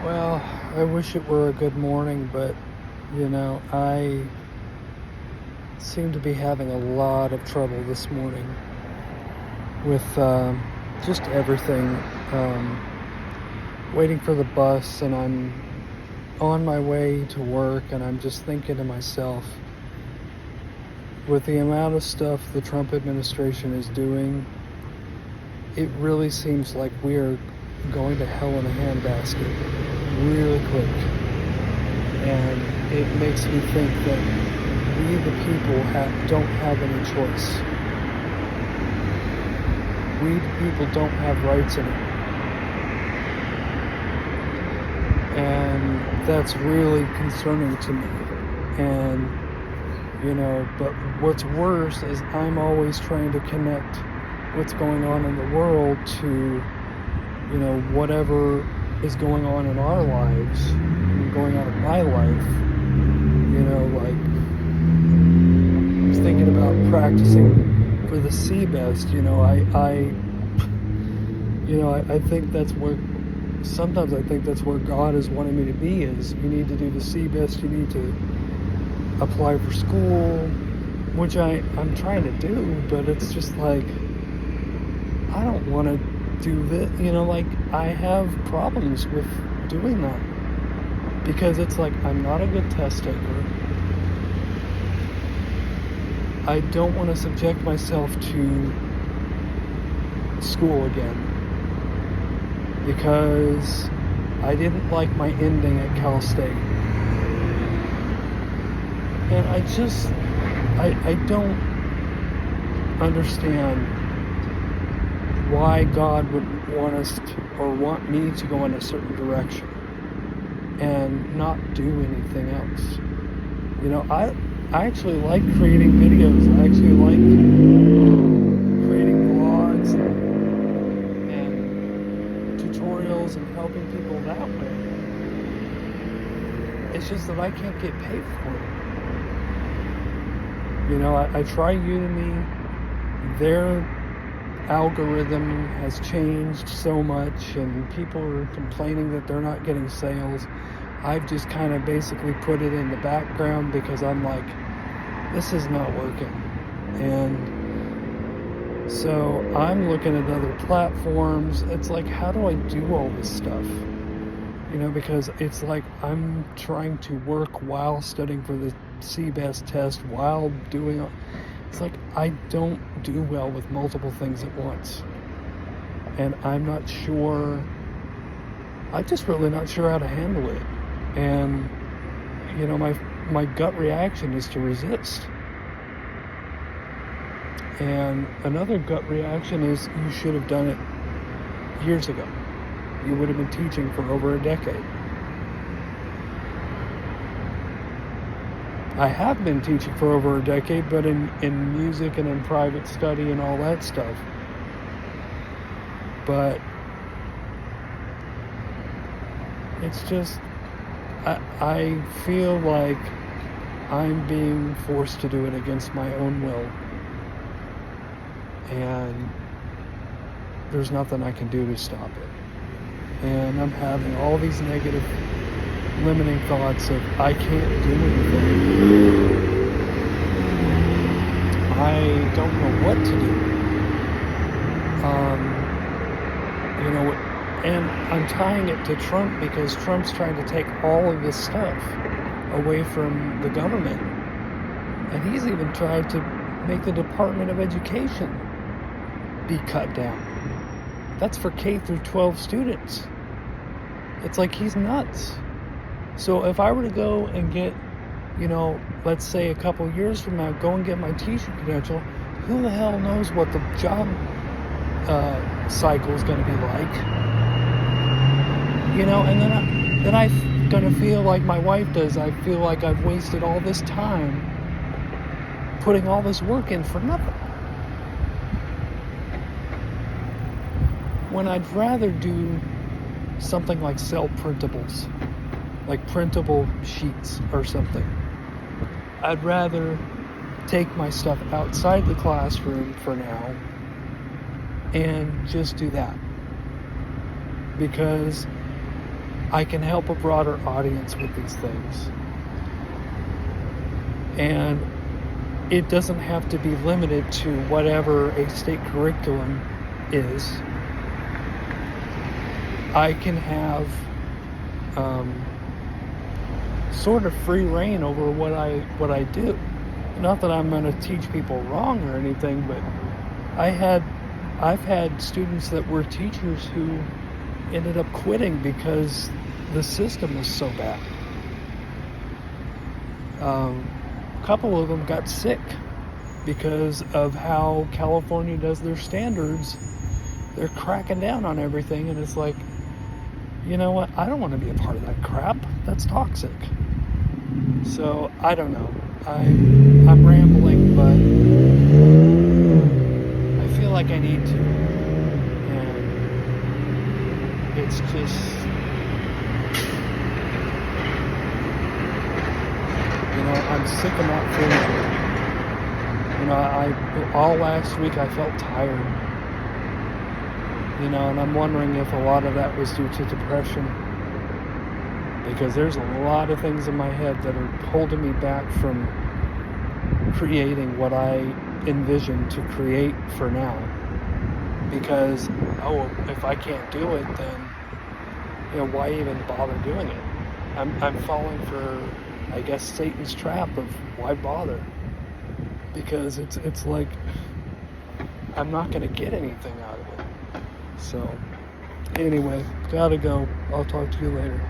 Well, I wish it were a good morning, but I seem to be having a lot of trouble this morning with just everything. Waiting for the bus, and I'm on my way to work, and I'm just thinking to myself, with the amount of stuff the Trump administration is doing, it really seems like we are going to hell in a handbasket really quick. And it makes me think that we, the people, don't have any choice. We, the people, don't have rights anymore. And that's really concerning to me. And, but what's worse is I'm always trying to connect what's going on in the world to, whatever is going on in our lives, going on in my life. Like, I was thinking about practicing for the CBEST. I think that's where, sometimes I think that's where God is wanting me to be, is you need to do the CBEST, you need to apply for school, which I'm trying to do, but it's just like, I don't want to do this, I have problems with doing that, because it's like, I'm not a good test taker. I don't want to subject myself to school again, because I didn't like my ending at Cal State. And I don't understand why God would want us to, or want me to go in a certain direction and not do anything else. I actually like creating videos. I actually like creating vlogs and tutorials and helping people that way. It's just that I can't get paid for it. I try Udemy. Their algorithm has changed so much, and people are complaining that they're not getting sales. I've just kind of basically put it in the background, because I'm like, this is not working. And so I'm looking at other platforms. It's like, how do I do all this stuff? Because it's like I'm trying to work while studying for the CBEST test, while doing, it's like I don't do well with multiple things at once. And I'm just really not sure how to handle it. And, my gut reaction is to resist. And another gut reaction is, you should have done it years ago. You would have been teaching for over a decade. I have been teaching for over a decade, but in music and in private study and all that stuff. But it's just, I feel like I'm being forced to do it against my own will. And there's nothing I can do to stop it. And I'm having all these negative, limiting thoughts of, I can't do anything. I don't know what to do. And I'm tying it to Trump, because Trump's trying to take all of this stuff away from the government. And he's even tried to make the Department of Education be cut down. That's for K through 12 students. It's like, he's nuts. So if I were to go and get, let's say a couple years from now, go and get my teacher credential, who the hell knows what the job cycle is going to be like? And then I'm going to feel like my wife does. I feel like I've wasted all this time putting all this work in for nothing, when I'd rather do something like sell printables, like printable sheets or something. I'd rather take my stuff outside the classroom for now and just do that, because I can help a broader audience with these things. And it doesn't have to be limited to whatever a state curriculum is. I can have sort of free reign over what I do. Not that I'm going to teach people wrong or anything, but I've had students that were teachers who ended up quitting because the system was so bad. A couple of them got sick because of how California does their standards. They're cracking down on everything, and it's like, you know what? I don't want to be a part of that crap. That's toxic. So, I don't know. I'm rambling, but I feel like I need to. And it's just, I'm sick of not feeling good. All last week I felt tired. And I'm wondering if a lot of that was due to depression. Because there's a lot of things in my head that are holding me back from creating what I envision to create for now. Because, if I can't do it, then, why even bother doing it? I'm falling for, I guess, Satan's trap of why bother? Because it's like, I'm not going to get anything out of it. So, anyway, gotta go. I'll talk to you later.